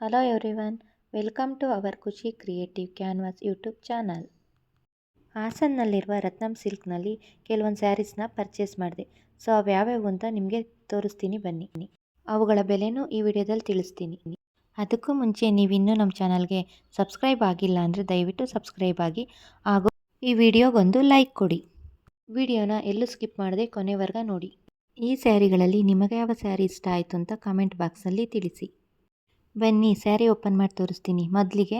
Hello everyone, welcome to our ಖುಷಿ creative canvas YouTube channel. ಹಾಸನ್ನಲ್ಲಿರುವ ರತ್ನಂ ಸಿಲ್ಕ್ನಲ್ಲಿ ಕೆಲವೊಂದು ಸ್ಯಾರೀಸ್ನ purchase ಮಾಡಿದೆ. So ಅವು ಯಾವ್ಯಾವು ಅಂತ ನಿಮಗೆ ತೋರಿಸ್ತೀನಿ ಬನ್ನಿ. ಅವುಗಳ ಬೆಲೆನೂ ಈ ವಿಡಿಯೋದಲ್ಲಿ ತಿಳಿಸ್ತೀನಿ. ಅದಕ್ಕೂ ಮುಂಚೆ ನೀವಿನ್ನೂ ನಮ್ಮ ಚಾನಲ್ಗೆ ಸಬ್ಸ್ಕ್ರೈಬ್ ಆಗಿಲ್ಲ ಅಂದರೆ ದಯವಿಟ್ಟು ಸಬ್ಸ್ಕ್ರೈಬ್ ಆಗಿ ಹಾಗೂ ಈ ವಿಡಿಯೋಗೊಂದು ಲೈಕ್ ಕೊಡಿ. ವಿಡಿಯೋನ ಎಲ್ಲೂ ಸ್ಕಿಪ್ ಮಾಡದೆ ಕೊನೆವರೆಗೆ ನೋಡಿ. ಈ ಸ್ಯಾರಿಗಳಲ್ಲಿ ನಿಮಗೆ ಯಾವ ಸ್ಯಾರಿ ಇಷ್ಟ ಆಯಿತು ಅಂತ ಕಮೆಂಟ್ ಬಾಕ್ಸಲ್ಲಿ ತಿಳಿಸಿ. ಬನ್ನಿ ಸ್ಯಾರಿ ಓಪನ್ ಮಾಡಿ ತೋರಿಸ್ತೀನಿ. ಮೊದಲಿಗೆ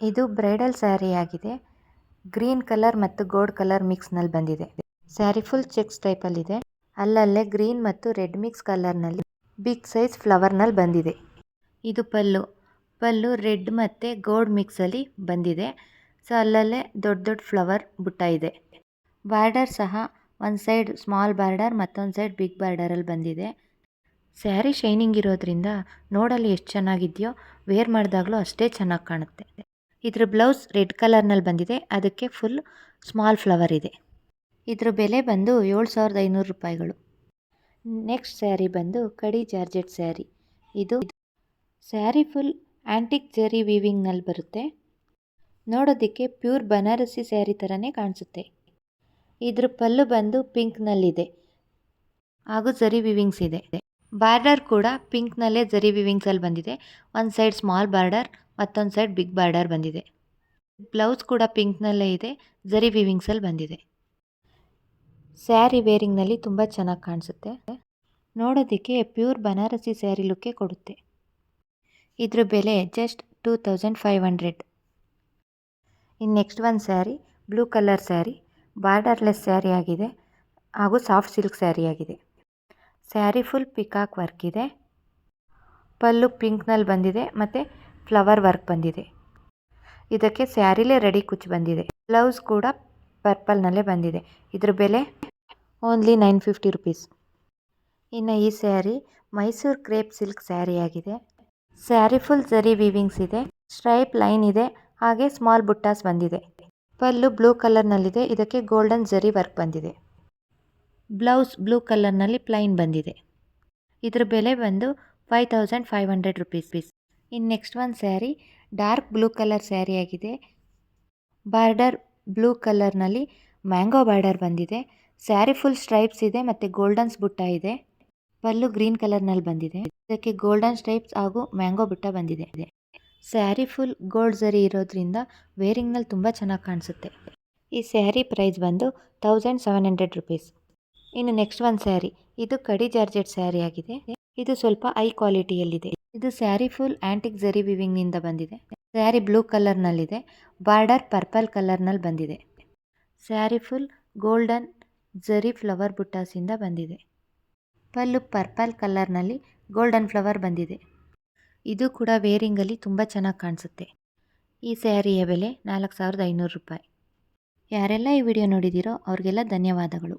ಇದು ಬ್ರೈಡಲ್ ಸ್ಯಾರಿ ಆಗಿದೆ. ಗ್ರೀನ್ ಕಲರ್ ಮತ್ತು ಗೋಲ್ಡ್ ಕಲರ್ ಮಿಕ್ಸ್ನಲ್ಲಿ ಬಂದಿದೆ. ಸ್ಯಾರಿ ಫುಲ್ ಚೆಕ್ಸ್ ಟೈಪಲ್ಲಿದೆ. ಅಲ್ಲಲ್ಲೇ ಗ್ರೀನ್ ಮತ್ತು ರೆಡ್ ಮಿಕ್ಸ್ ಕಲರ್ನಲ್ಲಿ ಬಿಗ್ ಸೈಜ್ ಫ್ಲವರ್ನಲ್ಲಿ ಬಂದಿದೆ. ಇದು ಪಲ್ಲು ರೆಡ್ ಮತ್ತು ಗೋಲ್ಡ್ ಮಿಕ್ಸಲ್ಲಿ ಬಂದಿದೆ. ಸೊ ಅಲ್ಲಲ್ಲೇ ದೊಡ್ಡ ದೊಡ್ಡ ಫ್ಲವರ್ ಬುಟ್ಟ ಇದೆ. ಬಾರ್ಡರ್ ಸಹ ಒಂದು ಸೈಡ್ ಸ್ಮಾಲ್ ಬಾರ್ಡರ್ ಮತ್ತೊಂದು ಸೈಡ್ ಬಿಗ್ ಬಾರ್ಡರಲ್ಲಿ ಬಂದಿದೆ. ಸ್ಯಾರಿ ಶೈನಿಂಗ್ ಇರೋದ್ರಿಂದ ನೋಡಲು ಎಷ್ಟು ಚೆನ್ನಾಗಿದೆಯೋ ವೇರ್ ಮಾಡಿದಾಗಲೂ ಅಷ್ಟೇ ಚೆನ್ನಾಗಿ ಕಾಣುತ್ತೆ. ಇದ್ರ ಬ್ಲೌಸ್ ರೆಡ್ ಕಲರ್ನಲ್ಲಿ ಬಂದಿದೆ. ಅದಕ್ಕೆ ಫುಲ್ ಸ್ಮಾಲ್ ಫ್ಲವರ್ ಇದೆ. ಇದ್ರ ಬೆಲೆ ಬಂದು 7500 ರೂಪಾಯಿಗಳು. ನೆಕ್ಸ್ಟ್ ಸ್ಯಾರಿ ಬಂದು ಕಡಿ ಜಾರ್ಜೆಟ್ ಸ್ಯಾರಿ. ಇದು ಸ್ಯಾರಿ ಫುಲ್ ಆ್ಯಂಟಿಕ್ ಜರಿ ವೀವಿಂಗ್ನಲ್ಲಿ ಬರುತ್ತೆ. ನೋಡೋದಕ್ಕೆ ಪ್ಯೂರ್ ಬನಾರಸಿ ಸ್ಯಾರಿ ಥರನೇ ಕಾಣಿಸುತ್ತೆ. ಇದ್ರ ಪಲ್ಲು ಬಂದು ಪಿಂಕ್ನಲ್ಲಿದೆ ಹಾಗೂ ಜರಿ ವೀವಿಂಗ್ಸ್ ಇದೆ. ಬಾರ್ಡರ್ ಕೂಡ ಪಿಂಕ್ನಲ್ಲೇ ಜರಿ ವಿವಿಂಗ್ಸಲ್ಲಿ ಬಂದಿದೆ. ಒಂದು ಸೈಡ್ ಸ್ಮಾಲ್ ಬಾರ್ಡರ್ ಮತ್ತೊಂದು ಸೈಡ್ ಬಿಗ್ ಬಾರ್ಡರ್ ಬಂದಿದೆ. ಬ್ಲೌಸ್ ಕೂಡ ಪಿಂಕ್ನಲ್ಲೇ ಇದೆ, ಜರಿ ವಿವಿಂಗ್ಸಲ್ಲಿ ಬಂದಿದೆ. ಸ್ಯಾರಿ ವೇರಿಂಗ್ನಲ್ಲಿ ತುಂಬ ಚೆನ್ನಾಗಿ ಕಾಣಿಸುತ್ತೆ. ನೋಡೋದಕ್ಕೆ ಪ್ಯೂರ್ ಬನಾರಸಿ ಸ್ಯಾರಿ ಲುಕ್ಕೇ ಕೊಡುತ್ತೆ. ಇದ್ರ ಬೆಲೆ ಜಸ್ಟ್ 2500. ಇನ್ನು ನೆಕ್ಸ್ಟ್ ಒಂದು sari blue colour sari, borderless sari ಆಗಿದೆ ಹಾಗೂ ಸಾಫ್ಟ್ ಸಿಲ್ಕ್ ಸ್ಯಾರಿ ಆಗಿದೆ. ಸ್ಯಾರಿ ಫುಲ್ ಪಿಕಾಕ್ ವರ್ಕ್ ಇದೆ. ಪಲ್ಲು ಪಿಂಕ್ನಲ್ಲಿ ಬಂದಿದೆ ಮತ್ತು ಫ್ಲವರ್ ವರ್ಕ್ ಬಂದಿದೆ. ಇದಕ್ಕೆ ಸ್ಯಾರಿಲೇ ರೆಡಿ ಕುಚ್ಚು ಬಂದಿದೆ. ಬ್ಲೌಸ್ ಕೂಡ ಪರ್ಪಲ್ನಲ್ಲೇ ಬಂದಿದೆ. ಇದ್ರ ಬೆಲೆ ಓನ್ಲಿ 950 ರುಪೀಸ್. ಇನ್ನು ಈ ಸ್ಯಾರಿ ಮೈಸೂರು ಕ್ರೇಪ್ ಸಿಲ್ಕ್ ಸ್ಯಾರಿ ಆಗಿದೆ. ಸ್ಯಾರಿ ಫುಲ್ ಜರಿ ವೀವಿಂಗ್ಸ್ ಇದೆ, ಸ್ಟ್ರೈಪ್ ಲೈನ್ ಇದೆ, ಹಾಗೆ ಸ್ಮಾಲ್ ಬುಟ್ಟಾಸ್ ಬಂದಿದೆ. ಪಲ್ಲು ಬ್ಲೂ ಕಲರ್ನಲ್ಲಿದೆ. ಇದಕ್ಕೆ ಗೋಲ್ಡನ್ ಜರಿ ವರ್ಕ್ ಬಂದಿದೆ. ಬ್ಲೌಸ್ ಬ್ಲೂ ಕಲರ್ನಲ್ಲಿ ಪ್ಲೈನ್ ಬಂದಿದೆ. ಇದ್ರ ಬೆಲೆ ಬಂದು 5500 ರುಪೀಸ್. ಇನ್ನು ನೆಕ್ಸ್ಟ್ ಒಂದು sari dark blue colour sari ಆಗಿದೆ. ಬಾರ್ಡರ್ ಬ್ಲೂ ಕಲರ್ನಲ್ಲಿ ಮ್ಯಾಂಗೋ ಬಾರ್ಡರ್ ಬಂದಿದೆ. ಸ್ಯಾರಿ ಫುಲ್ ಸ್ಟ್ರೈಪ್ಸ್ ಇದೆ ಮತ್ತು ಗೋಲ್ಡನ್ಸ್ ಬುಟ್ಟ ಇದೆ. ಪಲ್ಲು ಗ್ರೀನ್ ಕಲರ್ನಲ್ಲಿ ಬಂದಿದೆ. ಇದಕ್ಕೆ ಗೋಲ್ಡನ್ ಸ್ಟ್ರೈಪ್ಸ್ ಹಾಗೂ ಮ್ಯಾಂಗೋ ಬುಟ್ಟ ಬಂದಿದೆ. ಸ್ಯಾರಿ ಫುಲ್ ಗೋಲ್ಡ್ ಜರಿ ಇರೋದ್ರಿಂದ ವೇರಿಂಗ್ನಲ್ಲಿ ತುಂಬ ಚೆನ್ನಾಗಿ ಕಾಣಿಸುತ್ತೆ. ಈ ಸ್ಯಾರಿ ಪ್ರೈಸ್ ಬಂದು 1700 ರುಪೀಸ್. ಇನ್ನು ನೆಕ್ಸ್ಟ್ ಒಂದು ಸ್ಯಾರಿ ಇದು ಕಡಿ ಜಾರ್ಜೆಟ್ ಸ್ಯಾರಿ ಆಗಿದೆ. ಇದು ಸ್ವಲ್ಪ ಹೈ ಕ್ವಾಲಿಟಿಯಲ್ಲಿದೆ. ಇದು ಸ್ಯಾರಿ ಫುಲ್ ಆ್ಯಂಟಿಕ್ ಜರಿ ವಿವಿಂಗ್ನಿಂದ ಬಂದಿದೆ. ಸ್ಯಾರಿ ಬ್ಲೂ ಕಲರ್ನಲ್ಲಿದೆ. ಬಾರ್ಡರ್ ಪರ್ಪಲ್ ಕಲರ್ನಲ್ಲಿ ಬಂದಿದೆ. ಸ್ಯಾರಿ ಫುಲ್ ಗೋಲ್ಡನ್ ಜರಿ ಫ್ಲವರ್ ಬುಟ್ಟಾಸಿಂದ ಬಂದಿದೆ. ಪಲ್ಲು ಪರ್ಪಲ್ ಕಲರ್ನಲ್ಲಿ ಗೋಲ್ಡನ್ ಫ್ಲವರ್ ಬಂದಿದೆ. ಇದು ಕೂಡ ವೇರಿಂಗಲ್ಲಿ ತುಂಬ ಚೆನ್ನಾಗಿ ಕಾಣಿಸುತ್ತೆ. ಈ ಸ್ಯಾರಿಯ ಬೆಲೆ 4500 ರೂಪಾಯಿ. ಯಾರೆಲ್ಲ ಈ ವಿಡಿಯೋ ನೋಡಿದ್ದೀರೋ ಅವ್ರಿಗೆಲ್ಲ ಧನ್ಯವಾದಗಳು.